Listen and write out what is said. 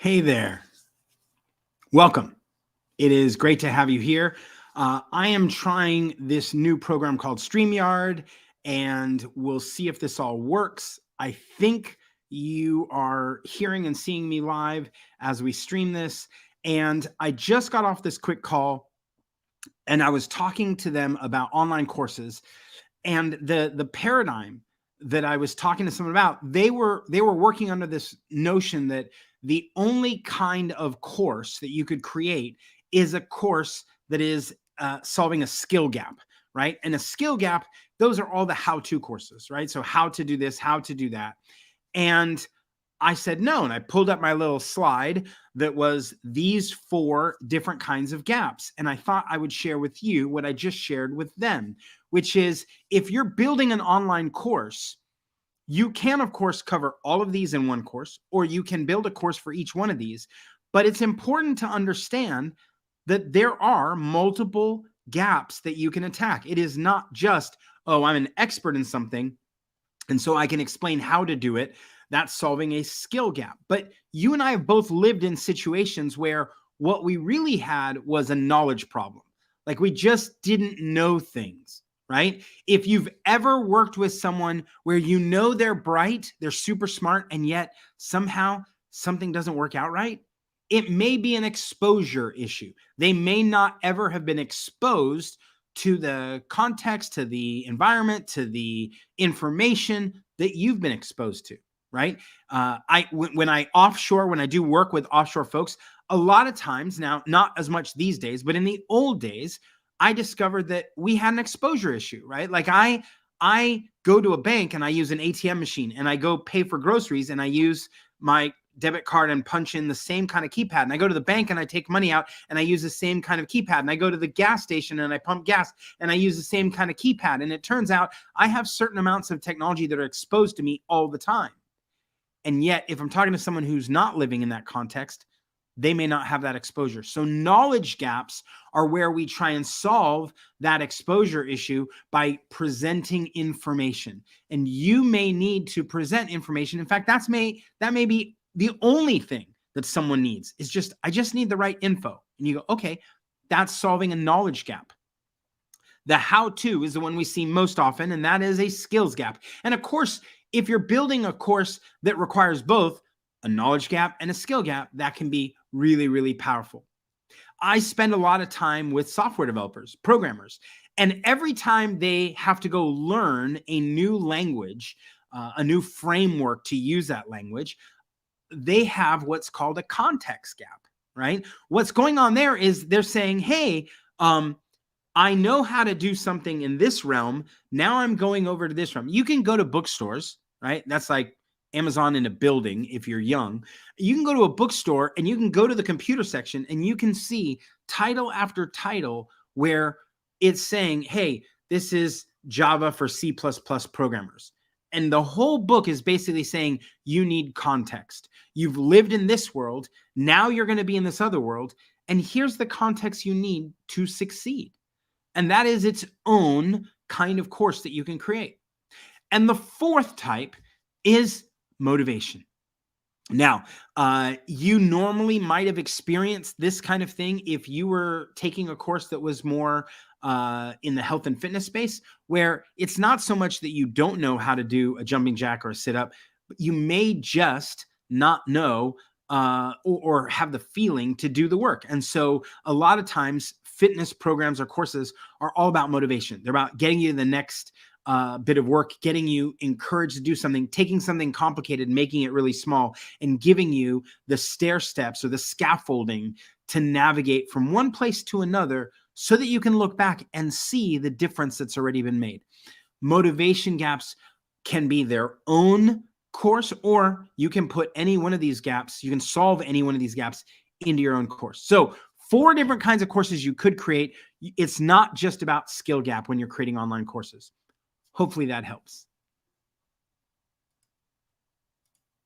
Hey there. Welcome. It is great to have you here. I am trying this new program called StreamYard, and we'll see if this all works. I think you are hearing and seeing me live as we stream this. And I just got off this quick call, and I was talking to them about online courses. And the paradigm that I was talking to someone about, they were working under this notion that the only kind of course that you could create is a course that is solving a skill gap, right? And a skill gap, those are all the how-to courses, right? So how to do this, how to do that. And I said no, and I pulled up my little slide that was these 4 different kinds of gaps. And I thought I would share with you what I just shared with them, which is if you're building an online course, you can, of course, cover all of these in one course, or you can build a course for each one of these. But it's important to understand that there are multiple gaps that you can attack. It is not just, oh, I'm an expert in something, and so I can explain how to do it. That's solving a skill gap. But you and I have both lived in situations where what we really had was a knowledge problem. Like we just didn't know things, right? If you've ever worked with someone where you know they're bright, they're super smart, and yet somehow something doesn't work out right, it may be an exposure issue. They may not ever have been exposed to the context, to the environment, to the information that you've been exposed to, right? When I offshore, when I do work with offshore folks, a lot of times now, not as much these days, but in the old days, I discovered that we had an exposure issue, right? Like I go to a bank and I use an ATM machine, and I go pay for groceries and I use my debit card and punch in the same kind of keypad. And I go to the bank and I take money out and I use the same kind of keypad. And I go to the gas station and I pump gas and I use the same kind of keypad. And it turns out I have certain amounts of technology that are exposed to me all the time. And yet, if I'm talking to someone who's not living in that context, they may not have that exposure. So knowledge gaps are where we try and solve that exposure issue by presenting information. And you may need to present information. In fact, that may be the only thing that someone needs is just, I just need the right info. And you go, okay, that's solving a knowledge gap. The how-to is the one we see most often, and that is a skills gap. And of course, if you're building a course that requires both a knowledge gap and a skill gap, that can be really, really powerful. I spend a lot of time with software developers, programmers, and every time they have to go learn a new language, a new framework to use that language, they have what's called a context gap, right? What's going on there is they're saying, hey, I know how to do something in this realm. Now I'm going over to this realm. You can go to bookstores, right? That's like Amazon in a building if you're young. You can go to a bookstore and you can go to the computer section and you can see title after title where it's saying, hey, this is Java for C++ programmers. And the whole book is basically saying you need context. You've lived in this world. Now you're going to be in this other world. And here's the context you need to succeed. And that is its own kind of course that you can create. And the 4th type is motivation. Now, you normally might have experienced this kind of thing if you were taking a course that was more in the health and fitness space, where it's not so much that you don't know how to do a jumping jack or a sit-up, but you may just not know or have the feeling to do the work. And so a lot of times fitness programs or courses are all about motivation. They're about getting you to the next bit of work, getting you encouraged to do something, taking something complicated, making it really small, and giving you the stair steps or the scaffolding to navigate from one place to another so that you can look back and see the difference that's already been made. Motivation gaps can be their own course, or you can put any one of these gaps, you can solve any one of these gaps into your own course. So 4 different kinds of courses you could create. It's not just about skill gap when you're creating online courses. Hopefully that helps.